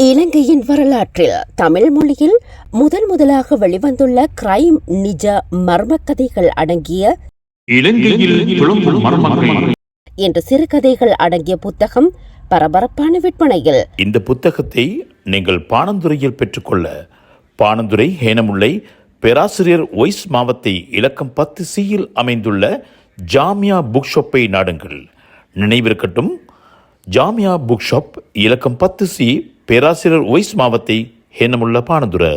இலங்கையின் வரலாற்றில் தமிழ் மொழியில் முதலாக வெளிவந்துள்ள கிரைம் நிஜ மர்ம கதைகள் அடங்கிய இலங்கையில் என்ற சிறுகதைகள் அடங்கிய புத்தகம் பரபரப்பான விற்பனையில். இந்த புத்தகத்தை நீங்கள் பாணந்துறையில் பெற்றுக்கொள்ள பாணந்துறை ஹேனமுல்லை பேராசிரியர் ஒய்ஸ் மாவத்தை இலக்கம் 10C அமைந்துள்ள ஜாமியா புக் ஷாப்பை நாடுங்கள். நினைவிருக்கட்டும், ஜாமியா புக் ஷாப் இலக்கம் 10C, பேராசிரியர் ஒய்ஸ் மாவத்தை ஹேனமுல்ல பாணந்துரை.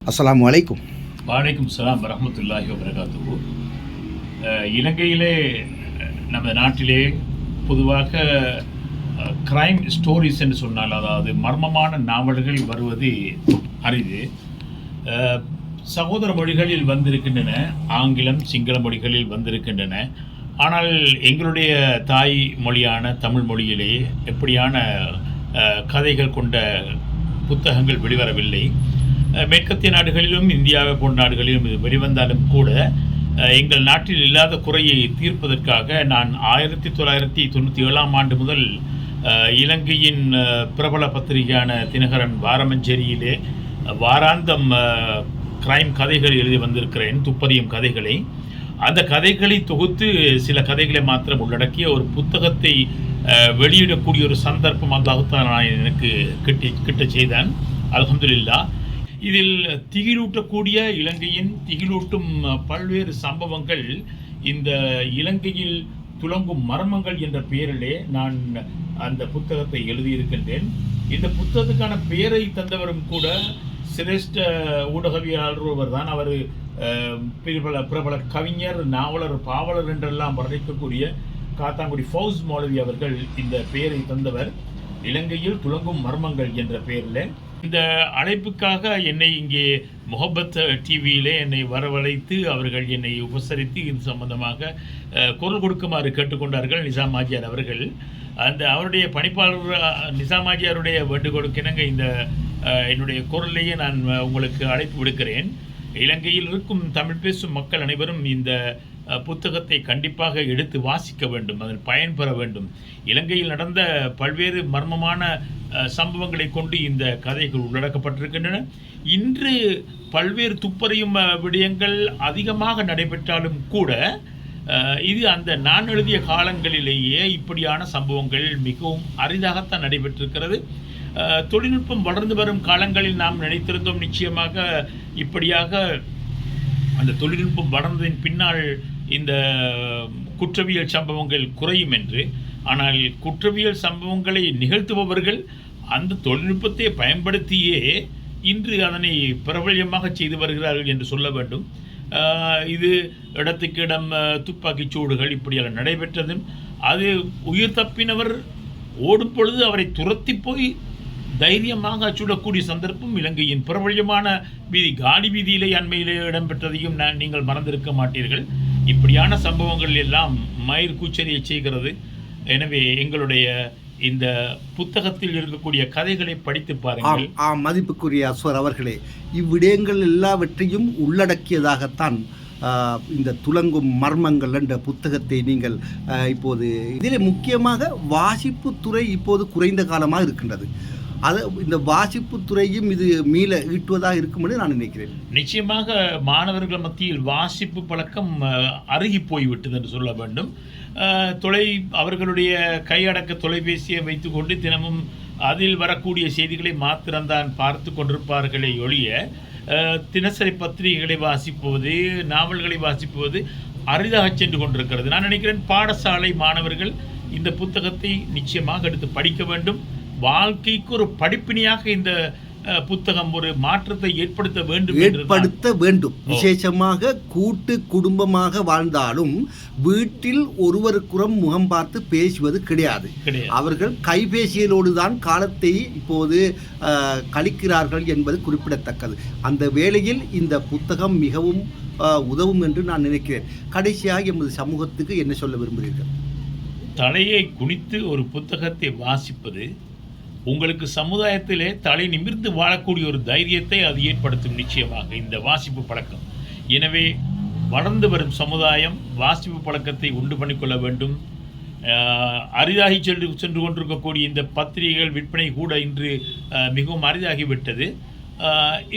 அஸ்ஸலாமு அலைக்கும். வலைக்கும் சலாம் வரஹ்மத்துல்லாஹி வபரகாத்துஹு. இலங்கையிலே, நம்ம நாட்டிலே பொதுவாக கிரைம் ஸ்டோரிஸ் என்று சொன்னால், அதாவது மர்மமான நாவல்கள் வருவது அரிது. சகோதர மொழிகளில் வந்திருக்கின்றன, ஆங்கிலம் சிங்கள மொழிகளில் வந்திருக்கின்றன. ஆனால் எங்களுடைய தாய் மொழியான தமிழ் மொழியிலேயே எப்படியான கதைகள் கொண்ட புத்தகங்கள் வெளிவரவில்லை. மேற்கத்திய நாடுகளிலும் இந்தியாவை போன்ற நாடுகளிலும் இது வெளிவந்தாலும் கூட எங்கள் நாட்டில் இல்லாத குறையை தீர்ப்பதற்காக நான் 1997 முதல் இலங்கையின் பிரபல பத்திரிகையான தினகரன் வாரமஞ்சேரியிலே வாராந்தம் கிரைம் கதைகள் எழுதி வந்திருக்கிறேன், துப்பறியும் கதைகளை. அந்த கதைகளை தொகுத்து சில கதைகளை மாத்திரம் உள்ளடக்கிய ஒரு புத்தகத்தை வெளியிடக்கூடிய ஒரு சந்தர்ப்பம் அல்லாஹ்தான் நான் எனக்கு கிட்ட செய்தான். அல்ஹம்துலில்லாஹ். இதில் திகிலூட்டக்கூடிய, இலங்கையின் திகிலூட்டும் பல்வேறு சம்பவங்கள், இந்த இலங்கையில் துலங்கும் மர்மங்கள் என்ற பெயரிலே நான் அந்த புத்தகத்தை எழுதியிருக்கின்றேன். இந்த புத்தகத்துக்கான பெயரை தந்தவரும் கூட சிரேஷ்ட ஊடகவியலாளர் ஒருவர் தான். அவர் பிரபல கவிஞர், நாவலர், பாவலர் என்றெல்லாம் வர்ணிக்கக்கூடிய காத்தாங்குடி ஃபௌஸ் மௌலவி அவர்கள் இந்த பெயரை தந்தவர். இலங்கையில் துலங்கும் மர்மங்கள் என்ற பெயரில் இந்த அழைப்புக்காக என்னை இங்கே முஹப்பத் டிவியிலே என்னை வரவழைத்து அவர்கள் என்னை உபசரித்து இது சம்பந்தமாக குரல் கொடுக்குமாறு கேட்டுக்கொண்டார்கள் நிசாம் ஆஜியார் அவர்கள். அவருடைய பணிப்பாளர் நிசாம் ஆஜியாருடைய வேண்டுகோளுக்கிணங்க இந்த என்னுடைய குரலையே நான் உங்களுக்கு அழைப்பு விடுக்கிறேன். இலங்கையில் இருக்கும் தமிழ் பேசும் மக்கள் அனைவரும் இந்த புத்தகத்தை கண்டிப்பாக எடுத்து வாசிக்க வேண்டும், அதில் பயன்பெற வேண்டும். இலங்கையில் நடந்த பல்வேறு மர்மமான சம்பவங்களை கொண்டு இந்த கதைகள் உள்ளடக்கப்பட்டிருக்கின்றன. இன்று பல்வேறு துப்பறியும் விடயங்கள் அதிகமாக நடைபெற்றாலும் கூட இது அந்த நான் எழுதிய காலங்களிலேயே இப்படியான சம்பவங்கள் மிகவும் அரிதாகத்தான் நடைபெற்றிருக்கிறது. தொழில்நுட்பம் வளர்ந்து வரும் காலங்களில் நாம் நினைத்திருந்தோம் நிச்சயமாக இப்படியாக அந்த தொழில்நுட்பம் வளர்ந்ததின் பின்னால் இந்த குற்றவியல் சம்பவங்கள் குறையும் என்று. ஆனால் குற்றவியல் சம்பவங்களை நிகழ்த்துபவர்கள் அந்த தொழில்நுட்பத்தை பயன்படுத்தியே இன்று அதனை பிரபல்யமாக செய்து வருகிறார்கள் என்று சொல்ல வேண்டும். இது இடத்துக்கு இடம் துப்பாக்கிச் சூடுகள் இப்படியெல்லாம் நடைபெற்றதும், அது உயிர் தப்பினவர் ஓடும் பொழுது அவரை துரத்தி போய் தைரியமாக அச்சுடக்கூடிய சந்தர்ப்பம் இலங்கையின் பிரபல்யமான வீதி காலி வீதியிலே அண்மையிலே இடம்பெற்றதையும் நீங்கள் மறந்திருக்க மாட்டீர்கள். இப்படியான சம்பவங்கள் எல்லாம் மயிர் கூச்சரியை செய்கிறது. எனவே எங்களுடைய இந்த புத்தகத்தில் இருக்கக்கூடிய கதைகளை படித்து பாருங்கள். மதிப்புக்குரிய அஸ்வர் அவர்களே, இவ்விடயங்கள் எல்லாவற்றையும் உள்ளடக்கியதாகத்தான் இந்த துலங்கும் மர்மங்கள் என்ற புத்தகத்தை நீங்கள் இப்போது இதில் முக்கியமாக வாசிப்புத்துறை இப்போது குறைந்த காலமாக இருக்கின்றது. அது இந்த வாசிப்பு துறையும் இது மீள ஈட்டுவதாக இருக்கும் என்று நான் நினைக்கிறேன். நிச்சயமாக மாணவர்கள் மத்தியில் வாசிப்பு பழக்கம் அருகி போய்விட்டது என்று சொல்ல வேண்டும். அவர்களுடைய கையடக்க தொலைபேசியை வைத்துக்கொண்டு தினமும் அதில் வரக்கூடிய செய்திகளை மாத்திரம்தான் பார்த்து கொண்டிருப்பார்களே ஒழிய தினசரி பத்திரிகைகளை வாசிப்பது, நாவல்களை வாசிப்பது அரிதாக சென்று கொண்டிருக்கிறது. நான் நினைக்கிறேன் பாடசாலை மாணவர்கள் இந்த புத்தகத்தை நிச்சயமாக எடுத்து படிக்க வேண்டும். வாழ்க்கைக்கு ஒரு படிப்பினியாக இந்த புத்தகம் ஒரு மாற்றத்தை ஏற்படுத்த வேண்டும். விசேஷமாக கூட்டு குடும்பமாக வாழ்ந்தாலும் வீட்டில் ஒருவருக்குறம் முகம் பார்த்து பேசுவது கிடையாது. அவர்கள் கைபேசியலோடு தான் காலத்தை இப்போது கழிக்கிறார்கள் என்பது குறிப்பிடத்தக்கது. அந்த வேளையில் இந்த புத்தகம் மிகவும் உதவும் என்று நான் நினைக்கிறேன். கடைசியாக எமது சமூகத்துக்கு என்ன சொல்ல விரும்புகிறீர்கள்? தலையை குனித்து ஒரு புத்தகத்தை வாசிப்பது உங்களுக்கு சமுதாயத்திலே தலை நிமிர்ந்து வாழக்கூடிய ஒரு தைரியத்தை அது ஏற்படுத்தும் நிச்சயமாக இந்த வாசிப்பு பழக்கம். எனவே வளர்ந்து வரும் சமுதாயம் வாசிப்பு பழக்கத்தை உண்டு பண்ணிக்கொள்ள வேண்டும். அரிதாகி சென்று கொண்டிருக்கக்கூடிய இந்த பத்திரிகைகள் விற்பனை கூட இன்று மிகவும் அரிதாகிவிட்டது.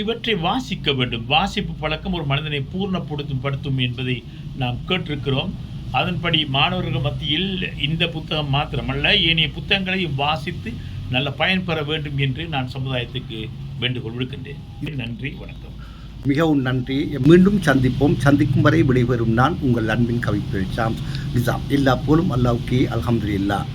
இவற்றை வாசிக்க வேண்டும். வாசிப்பு பழக்கம் ஒரு மனிதனை பூர்ணப்படுத்தும் என்பதை நாம் கேட்டிருக்கிறோம். அதன்படி மாணவர்கள் மத்தியில் இந்த புத்தகம் மாத்திரமல்ல ஏனைய புத்தகங்களை வாசித்து நல்ல பயன்பெற வேண்டும் என்று நான் சமுதாயத்துக்கு வேண்டுகோள் விடுக்கின்றேன். நன்றி, வணக்கம். மிகவும் நன்றி. மீண்டும் சந்திப்போம். சந்திக்கும் வரை விடைபெறும் நான் உங்கள் அன்பின் கவிப்பேர் ஷாம்ஸ் நிசாம். எல்லா போலும் அல்லாஹ்வுக்கே அல்ஹம்துலில்லாஹ்.